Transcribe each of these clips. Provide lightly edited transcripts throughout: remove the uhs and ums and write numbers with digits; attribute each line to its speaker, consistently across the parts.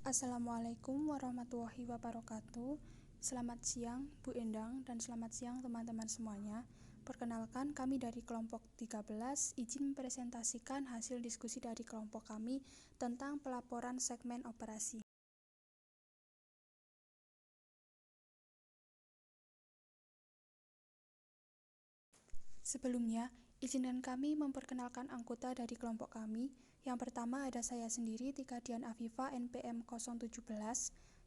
Speaker 1: Assalamualaikum warahmatullahi wabarakatuh. Selamat siang Bu Endang dan selamat siang teman-teman semuanya. Perkenalkan, kami dari kelompok 13 izin mempresentasikan hasil diskusi dari kelompok kami tentang pelaporan segmen operasi. Sebelumnya, izinkan kami memperkenalkan anggota dari kelompok kami. Yang pertama ada saya sendiri, Tika Dian Afifa, NPM 017.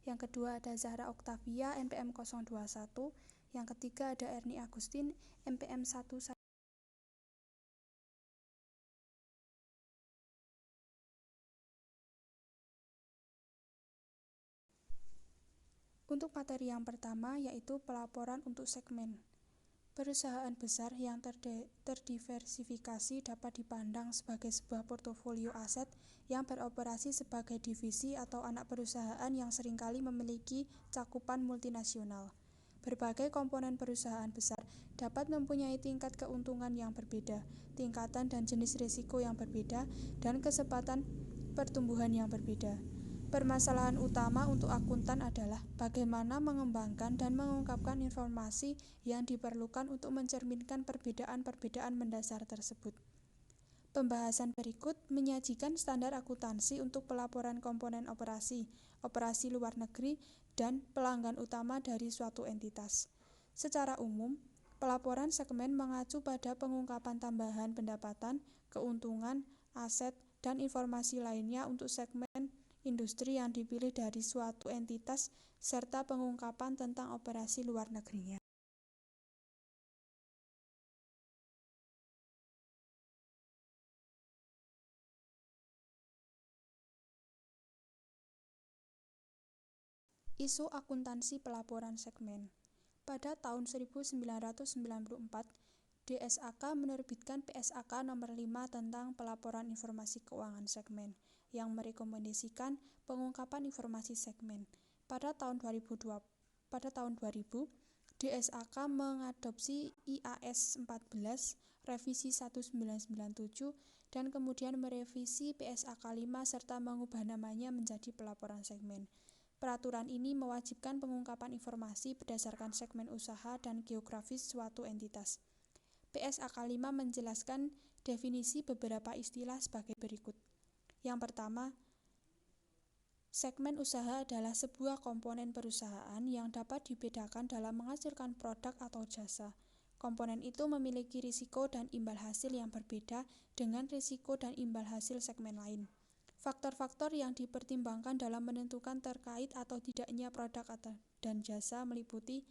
Speaker 1: Yang kedua ada Zahra Oktavia, NPM 021. Yang ketiga ada Erni Agustin, NPM 1. Untuk materi yang pertama yaitu pelaporan untuk segmen. Perusahaan besar yang terdiversifikasi dapat dipandang sebagai sebuah portofolio aset yang beroperasi sebagai divisi atau anak perusahaan yang seringkali memiliki cakupan multinasional. Berbagai komponen perusahaan besar dapat mempunyai tingkat keuntungan yang berbeda, tingkatan dan jenis risiko yang berbeda, dan kesempatan pertumbuhan yang berbeda. Permasalahan utama untuk akuntan adalah bagaimana mengembangkan dan mengungkapkan informasi yang diperlukan untuk mencerminkan perbedaan-perbedaan mendasar tersebut. Pembahasan berikut menyajikan standar akuntansi untuk pelaporan komponen operasi, operasi luar negeri, dan pelanggan utama dari suatu entitas. Secara umum, pelaporan segmen mengacu pada pengungkapan tambahan pendapatan, keuntungan, aset, dan informasi lainnya untuk segmen industri yang dipilih dari suatu entitas serta pengungkapan tentang operasi luar negerinya. Isu akuntansi pelaporan segmen. Pada tahun 1994, DSAK menerbitkan PSAK nomor 5 tentang pelaporan informasi keuangan segmen yang merekomendasikan pengungkapan informasi segmen. Pada tahun 2000, DSAK mengadopsi IAS 14 revisi 1997 dan kemudian merevisi PSAK 5 serta mengubah namanya menjadi pelaporan segmen. Peraturan ini mewajibkan pengungkapan informasi berdasarkan segmen usaha dan geografis suatu entitas. PSAK 5 menjelaskan definisi beberapa istilah sebagai berikut. Yang pertama, segmen usaha adalah sebuah komponen perusahaan yang dapat dibedakan dalam menghasilkan produk atau jasa. Komponen itu memiliki risiko dan imbal hasil yang berbeda dengan risiko dan imbal hasil segmen lain. Faktor-faktor yang dipertimbangkan dalam menentukan terkait atau tidaknya produk dan jasa meliputi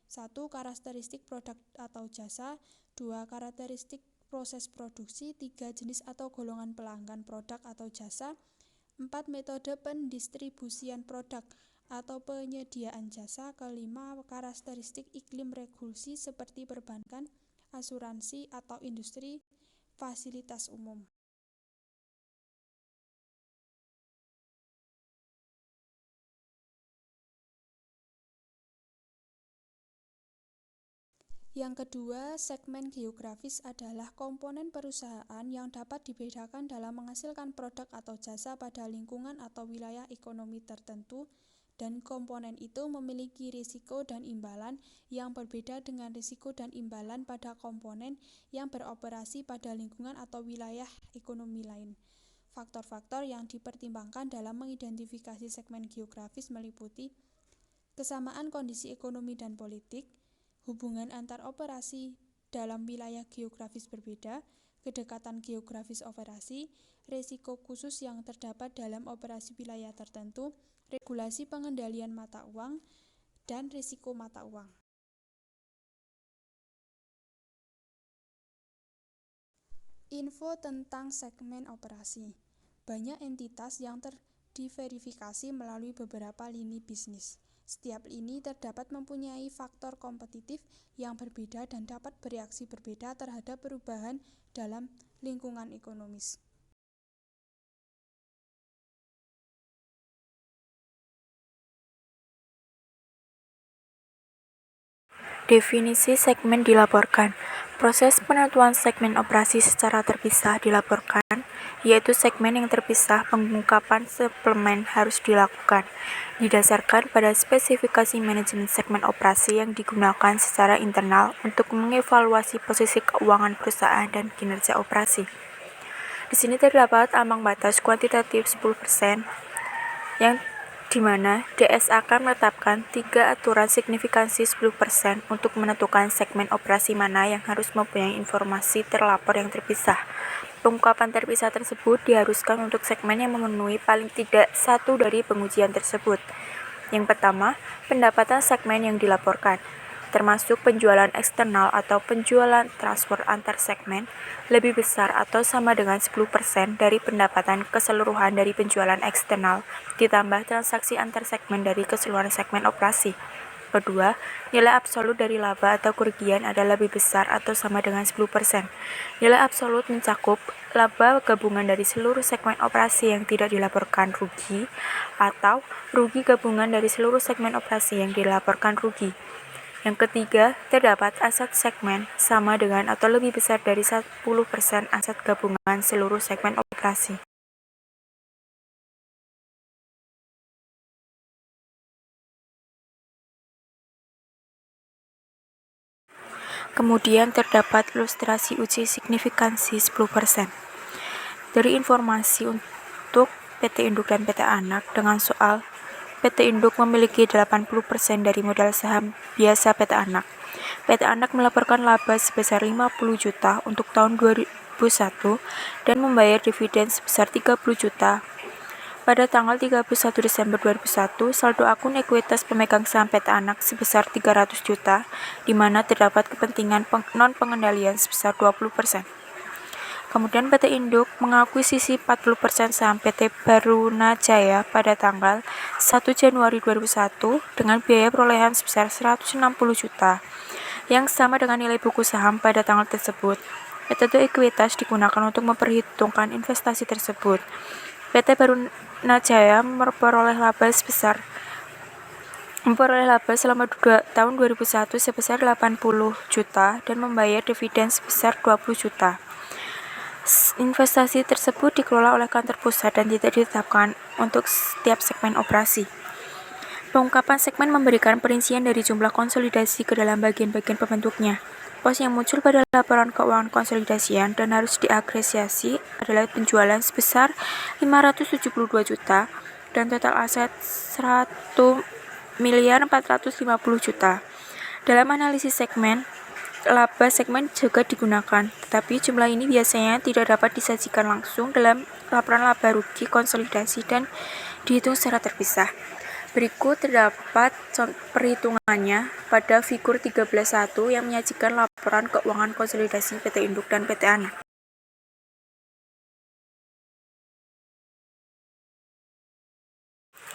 Speaker 1: 1. Karakteristik produk atau jasa, 2. Karakteristik proses produksi, 3. Jenis atau golongan pelanggan produk atau jasa, 4. Metode pendistribusian produk atau penyediaan jasa, kelima karakteristik iklim regulasi seperti perbankan, asuransi atau industri, fasilitas umum. Yang kedua, segmen geografis adalah komponen perusahaan yang dapat dibedakan dalam menghasilkan produk atau jasa pada lingkungan atau wilayah ekonomi tertentu, dan komponen itu memiliki risiko dan imbalan yang berbeda dengan risiko dan imbalan pada komponen yang beroperasi pada lingkungan atau wilayah ekonomi lain. Faktor-faktor yang dipertimbangkan dalam mengidentifikasi segmen geografis meliputi kesamaan kondisi ekonomi dan politik, hubungan antar operasi dalam wilayah geografis berbeda, kedekatan geografis operasi, risiko khusus yang terdapat dalam operasi wilayah tertentu, regulasi pengendalian mata uang, dan risiko mata uang. Info tentang segmen operasi. Banyak entitas yang terdiverifikasi melalui beberapa lini bisnis. Setiap lini terdapat mempunyai faktor kompetitif yang berbeda dan dapat bereaksi berbeda terhadap perubahan dalam lingkungan ekonomis.
Speaker 2: Definisi segmen dilaporkan. Proses penentuan segmen operasi secara terpisah dilaporkan yaitu segmen yang terpisah. Pengungkapan suplemen harus dilakukan, didasarkan pada spesifikasi manajemen segmen operasi yang digunakan secara internal untuk mengevaluasi posisi keuangan perusahaan dan kinerja operasi. Di sini terdapat ambang batas kuantitatif 10%, yang dimana DSA akan menetapkan 3 aturan signifikansi 10% untuk menentukan segmen operasi mana yang harus mempunyai informasi terlapor yang terpisah. Pengungkapan terpisah tersebut diharuskan untuk segmen yang memenuhi paling tidak satu dari pengujian tersebut. Yang pertama, pendapatan segmen yang dilaporkan, termasuk penjualan eksternal atau penjualan transfer antar segmen, lebih besar atau sama dengan 10% dari pendapatan keseluruhan dari penjualan eksternal, ditambah transaksi antar segmen dari keseluruhan segmen operasi. Kedua, nilai absolut dari laba atau kerugian adalah lebih besar atau sama dengan 10%. Nilai absolut mencakup laba gabungan dari seluruh segmen operasi yang tidak dilaporkan rugi, atau rugi gabungan dari seluruh segmen operasi yang dilaporkan rugi. Yang ketiga, terdapat aset segmen sama dengan atau lebih besar dari 10% aset gabungan seluruh segmen operasi. Kemudian terdapat ilustrasi uji signifikansi 10%. Dari informasi untuk PT Induk dan PT Anak dengan soal PT Induk memiliki 80% dari modal saham biasa PT Anak. PT Anak melaporkan laba sebesar 50 juta untuk tahun 2001 dan membayar dividen sebesar 30 juta. Pada tanggal 31 Desember 2001, saldo akun ekuitas pemegang saham PT Anak sebesar 300 juta, di mana terdapat kepentingan non-pengendalian sebesar 20%. Kemudian PT Induk mengakuisisi 40% saham PT Barunajaya pada tanggal 1 Januari 2001 dengan biaya perolehan sebesar 160 juta, yang sama dengan nilai buku saham pada tanggal tersebut. Metode ekuitas digunakan untuk memperhitungkan investasi tersebut. PT Barunajaya memperoleh laba selama tahun 2001 sebesar 80 juta dan membayar dividen sebesar 20 juta. Investasi tersebut dikelola oleh kantor pusat dan tidak ditetapkan untuk setiap segmen operasi. Pengungkapan segmen memberikan perincian dari jumlah konsolidasi ke dalam bagian-bagian pembentuknya. Pos yang muncul pada laporan keuangan konsolidasian dan harus diapresiasi adalah penjualan sebesar 572 juta dan total aset 1.450 juta. Dalam analisis segmen, laba segmen juga digunakan, tetapi jumlah ini biasanya tidak dapat disajikan langsung dalam laporan laba rugi konsolidasi dan dihitung secara terpisah. Berikut terdapat perhitungannya pada figur 13.1 yang menyajikan laporan keuangan konsolidasi PT Induk dan PT Anak.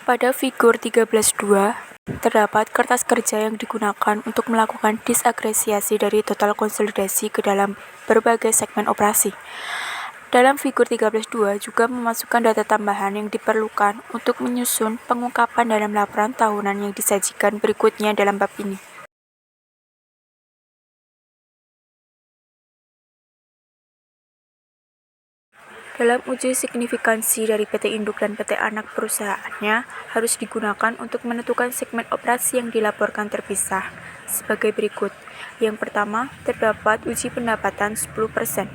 Speaker 2: Pada figur 13.2, terdapat kertas kerja yang digunakan untuk melakukan disagresiasi dari total konsolidasi ke dalam berbagai segmen operasi. Dalam figur 13.2 juga memasukkan data tambahan yang diperlukan untuk menyusun pengungkapan dalam laporan tahunan yang disajikan berikutnya dalam bab ini. Dalam uji signifikansi dari PT Induk dan PT Anak perusahaannya harus digunakan untuk menentukan segmen operasi yang dilaporkan terpisah sebagai berikut. Yang pertama, terdapat uji pendapatan 10%.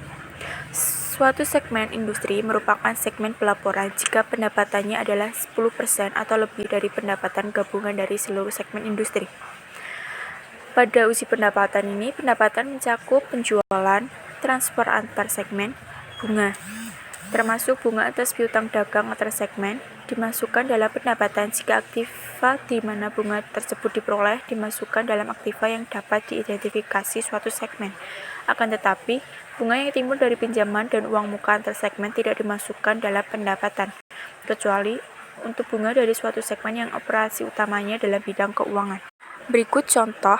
Speaker 2: Suatu segmen industri merupakan segmen pelaporan jika pendapatannya adalah 10% atau lebih dari pendapatan gabungan dari seluruh segmen industri. Pada uji pendapatan ini, pendapatan mencakup penjualan, transfer antar segmen, bunga, termasuk bunga atas piutang dagang antar segmen, dimasukkan dalam pendapatan jika aktiva di mana bunga tersebut diperoleh dimasukkan dalam aktiva yang dapat diidentifikasi suatu segmen. Akan tetapi, bunga yang timbul dari pinjaman dan uang muka antar segmen tidak dimasukkan dalam pendapatan, kecuali untuk bunga dari suatu segmen yang operasi utamanya dalam bidang keuangan. Berikut contoh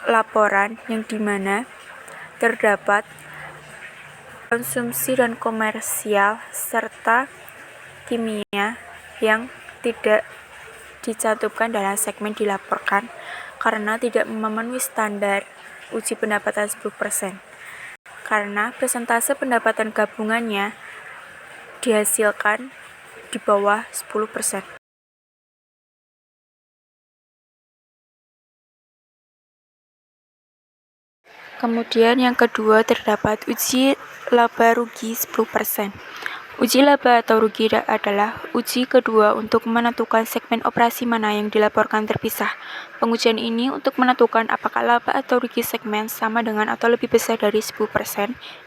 Speaker 2: laporan yang dimana terdapat konsumsi dan komersial serta kimia yang tidak dicantumkan dalam segmen dilaporkan karena tidak memenuhi standar uji pendapatan 10%. karena persentase pendapatan gabungannya dihasilkan di bawah 10%. Kemudian yang kedua terdapat uji laba rugi 10%. Uji laba atau rugi adalah uji kedua untuk menentukan segmen operasi mana yang dilaporkan terpisah. Pengujian ini untuk menentukan apakah laba atau rugi segmen sama dengan atau lebih besar dari 10%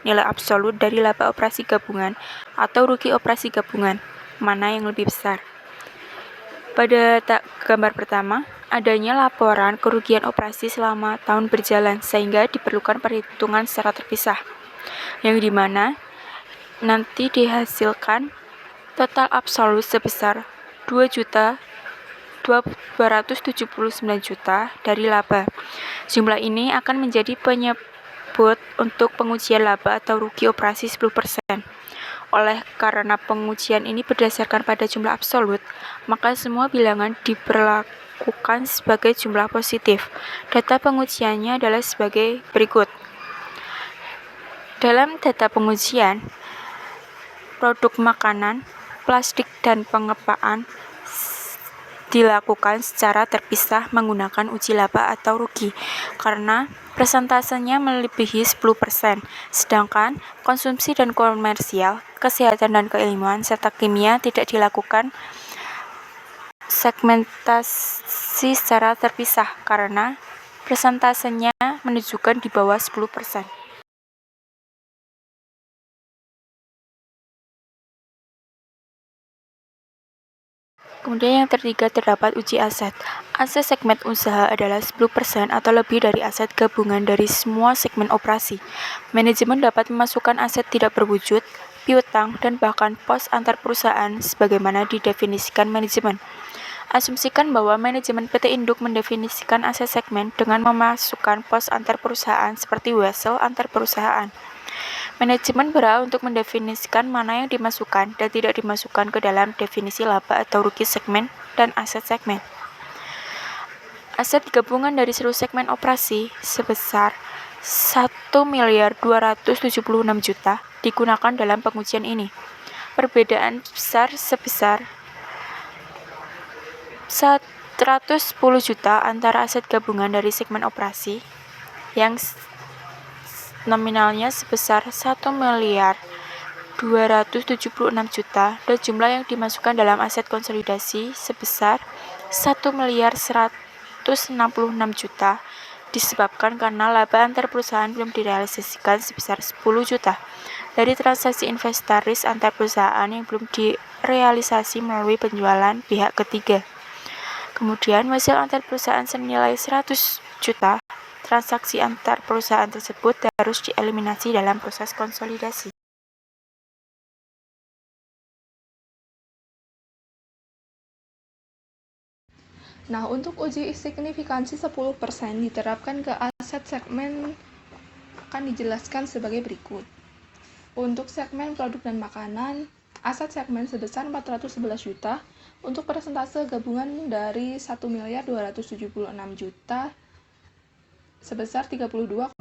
Speaker 2: nilai absolut dari laba operasi gabungan atau rugi operasi gabungan, mana yang lebih besar. Pada gambar pertama, adanya laporan kerugian operasi selama tahun berjalan sehingga diperlukan perhitungan secara terpisah, yang dimana nanti dihasilkan total absolut sebesar 2.279.000.000 dari laba. Jumlah ini akan menjadi penyebut untuk pengujian laba atau rugi operasi 10%. Oleh karena pengujian ini berdasarkan pada jumlah absolut, maka semua bilangan diperlakukan sebagai jumlah positif. Data pengujiannya adalah sebagai berikut. Dalam data pengujian, produk makanan, plastik, dan pengepaan dilakukan secara terpisah menggunakan uji laba atau rugi karena persentasenya melebihi 10%, sedangkan konsumsi dan komersial, kesehatan dan keilmuan, serta kimia tidak dilakukan segmentasi secara terpisah karena persentasenya menunjukkan di bawah 10%. Kemudian yang ketiga terdapat uji aset. Aset segmen usaha adalah 10% atau lebih dari aset gabungan dari semua segmen operasi. Manajemen dapat memasukkan aset tidak berwujud, piutang, dan bahkan pos antar perusahaan sebagaimana didefinisikan manajemen. Asumsikan bahwa manajemen PT Induk mendefinisikan aset segmen dengan memasukkan pos antar perusahaan seperti wesel antar perusahaan. Manajemen berhak untuk mendefinisikan mana yang dimasukkan dan tidak dimasukkan ke dalam definisi laba atau rugi segmen dan aset segmen. Aset gabungan dari seluruh segmen operasi sebesar 1.276.000.000 digunakan dalam pengujian ini. Perbedaan besar sebesar 110 juta antara aset gabungan dari segmen operasi yang nominalnya sebesar 1.276.000.000 dan jumlah yang dimasukkan dalam aset konsolidasi sebesar 1.166.000.000 disebabkan karena laba antar perusahaan belum direalisasikan sebesar 10 juta dari transaksi inventaris antar perusahaan yang belum direalisasi melalui penjualan pihak ketiga. Kemudian hasil antar perusahaan senilai 100 juta. Transaksi antar perusahaan tersebut harus dieliminasi dalam proses konsolidasi.
Speaker 1: Nah, untuk uji signifikansi 10% diterapkan ke aset segmen akan dijelaskan sebagai berikut. Untuk segmen produk dan makanan, aset segmen sebesar 411 juta untuk persentase gabungan dari 1.276.000.000 sebesar 32,2%,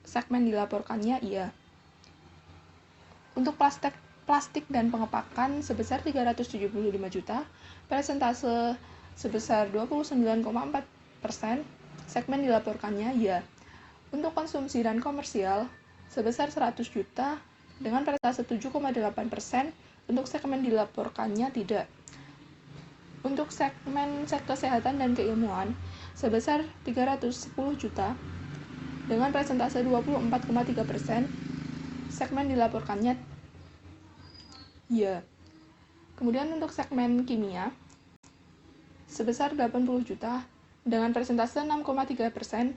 Speaker 1: segmen dilaporkannya iya. Untuk plastik dan pengepakan sebesar 375 juta, persentase sebesar 29,4%, segmen dilaporkannya iya. Untuk konsumsi dan komersial sebesar 100 juta dengan persentase 7,8%, untuk segmen dilaporkannya tidak. Untuk segmen kesehatan dan keilmuan sebesar 310 juta dengan persentase 24,3%, segmen dilaporkannya iya. Kemudian untuk segmen kimia sebesar 80 juta dengan persentase 6,3%,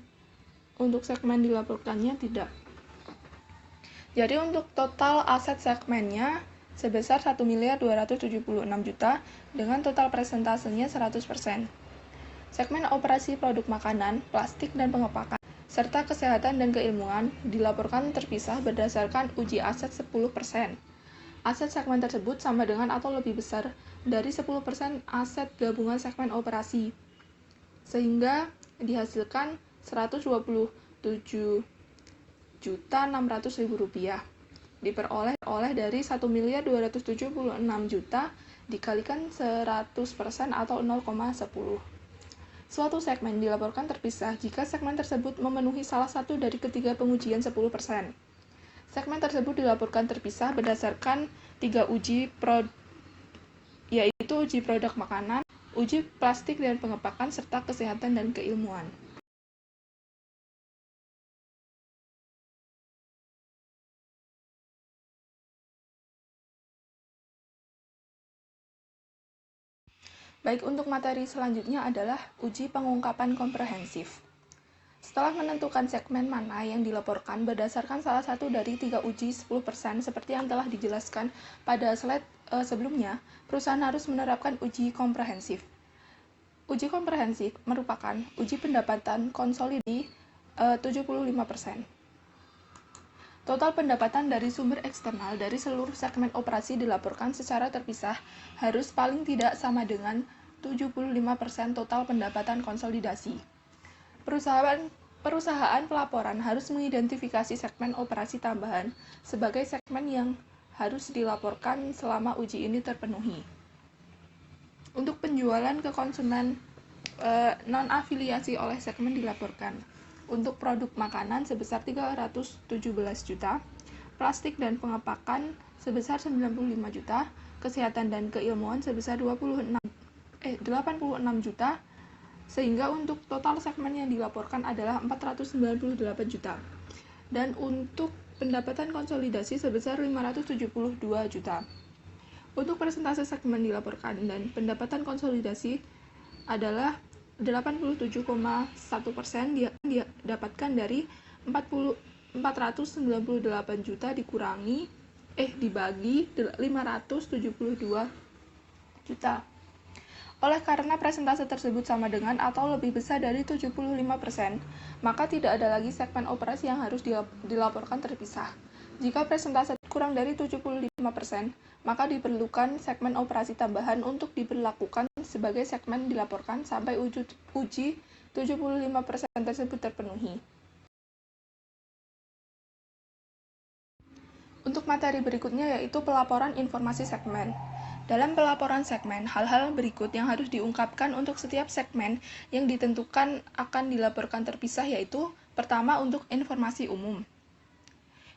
Speaker 1: untuk segmen dilaporkannya tidak. Jadi untuk total aset segmennya sebesar 1.276.000.000 dengan total presentasenya 100%. Segmen operasi produk makanan, plastik, dan pengepakan, serta kesehatan dan keilmuan dilaporkan terpisah berdasarkan uji aset 10%. Aset segmen tersebut sama dengan atau lebih besar dari 10% aset gabungan segmen operasi, sehingga dihasilkan 127
Speaker 3: Rp1.600.000 diperoleh dari 1.276.000.000 dikalikan 100% atau 0,10. Suatu segmen dilaporkan terpisah jika segmen tersebut memenuhi salah satu dari ketiga pengujian 10%. Segmen tersebut dilaporkan terpisah berdasarkan 3 uji yaitu uji produk makanan, uji plastik dan pengepakan, serta kesehatan dan keilmuan. Baik, untuk materi selanjutnya adalah uji pengungkapan komprehensif. Setelah menentukan segmen mana yang dilaporkan berdasarkan salah satu dari 3 uji 10% seperti yang telah dijelaskan pada slide sebelumnya, perusahaan harus menerapkan uji komprehensif. Uji komprehensif merupakan uji pendapatan konsolidasi 75%. Total pendapatan dari sumber eksternal dari seluruh segmen operasi dilaporkan secara terpisah harus paling tidak sama dengan 75% total pendapatan konsolidasi. Perusahaan pelaporan harus mengidentifikasi segmen operasi tambahan sebagai segmen yang harus dilaporkan selama uji ini terpenuhi. Untuk penjualan ke konsumen non-afiliasi oleh segmen dilaporkan. Untuk produk makanan sebesar 317 juta, plastik dan pengepakan sebesar 95 juta, kesehatan dan keilmuan sebesar 86 juta, sehingga untuk total segmen yang dilaporkan adalah 498 juta. Dan untuk pendapatan konsolidasi sebesar 572 juta. Untuk persentase segmen dilaporkan dan pendapatan konsolidasi adalah 87,1% didapatkan dari 498 juta dibagi 572 juta. Oleh karena persentase tersebut sama dengan atau lebih besar dari 75%, maka tidak ada lagi segmen operasi yang harus dilaporkan terpisah. Jika persentase kurang dari 75%, maka diperlukan segmen operasi tambahan untuk diberlakukan sebagai segmen dilaporkan sampai uji 75% tersebut terpenuhi. Untuk materi berikutnya yaitu pelaporan informasi segmen. Dalam pelaporan segmen, hal-hal berikut yang harus diungkapkan untuk setiap segmen yang ditentukan akan dilaporkan terpisah yaitu: pertama, untuk informasi umum.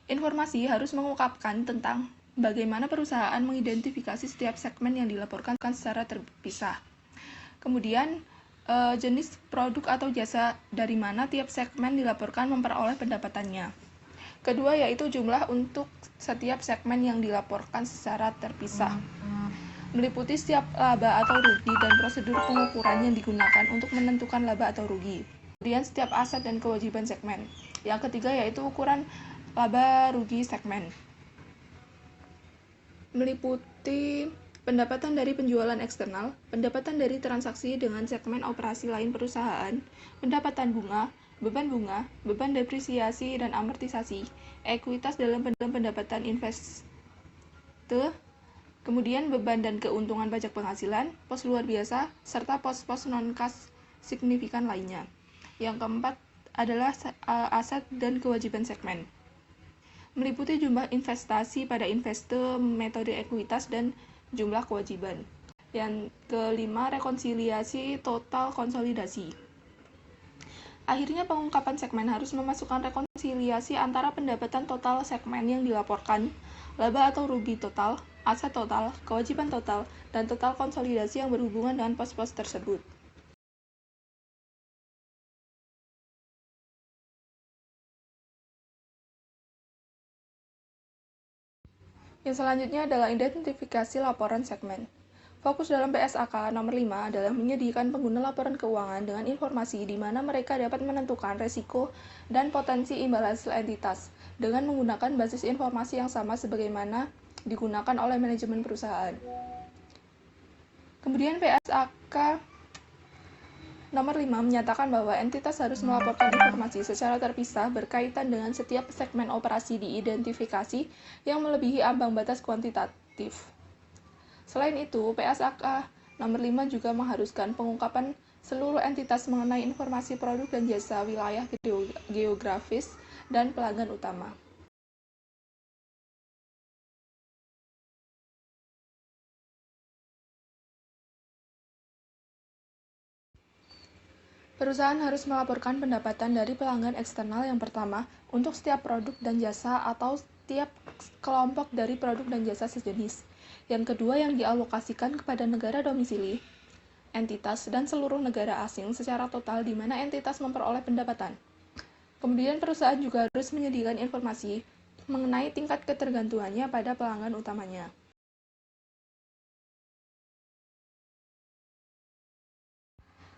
Speaker 3: Informasi harus mengungkapkan tentang bagaimana perusahaan mengidentifikasi setiap segmen yang dilaporkan secara terpisah. Kemudian, jenis produk atau jasa dari mana tiap segmen dilaporkan memperoleh pendapatannya. Kedua, yaitu jumlah untuk setiap segmen yang dilaporkan secara terpisah. Meliputi setiap laba atau rugi dan prosedur pengukuran yang digunakan untuk menentukan laba atau rugi. Kemudian, setiap aset dan kewajiban segmen. Yang ketiga, yaitu ukuran laba rugi segmen. Meliputi pendapatan dari penjualan eksternal, pendapatan dari transaksi dengan segmen operasi lain perusahaan, pendapatan bunga, beban depresiasi dan amortisasi, ekuitas dalam pendapatan investe, kemudian beban dan keuntungan pajak penghasilan, pos luar biasa, serta pos-pos non-kas signifikan lainnya. Yang keempat adalah aset dan kewajiban segmen. Meliputi jumlah investasi pada investe, metode ekuitas, dan jumlah kewajiban. Yang kelima, rekonsiliasi total konsolidasi. Akhirnya, pengungkapan segmen harus memasukkan rekonsiliasi antara pendapatan total segmen yang dilaporkan, laba atau rugi total, aset total, kewajiban total, dan total konsolidasi yang berhubungan dengan pos-pos tersebut. Yang selanjutnya adalah identifikasi laporan segmen. Fokus dalam PSAK nomor 5 adalah menyediakan pengguna laporan keuangan dengan informasi di mana mereka dapat menentukan resiko dan potensi imbalan entitas dengan menggunakan basis informasi yang sama sebagaimana digunakan oleh manajemen perusahaan. Kemudian PSAK nomor 5 menyatakan bahwa entitas harus melaporkan informasi secara terpisah berkaitan dengan setiap segmen operasi diidentifikasi yang melebihi ambang batas kuantitatif. Selain itu, PSAK nomor 5 juga mengharuskan pengungkapan seluruh entitas mengenai informasi produk dan jasa wilayah geografis dan pelanggan utama. Perusahaan harus melaporkan pendapatan dari pelanggan eksternal yang pertama untuk setiap produk dan jasa atau setiap kelompok dari produk dan jasa sejenis. Yang kedua yang dialokasikan kepada negara domisili, entitas, dan seluruh negara asing secara total di mana entitas memperoleh pendapatan. Kemudian perusahaan juga harus menyediakan informasi mengenai tingkat ketergantungannya pada pelanggan utamanya.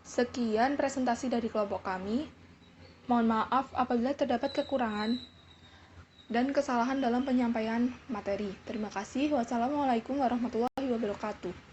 Speaker 3: Sekian presentasi dari kelompok kami. Mohon maaf apabila terdapat kekurangan dan kesalahan dalam penyampaian materi. Terima kasih. Wassalamualaikum warahmatullahi wabarakatuh.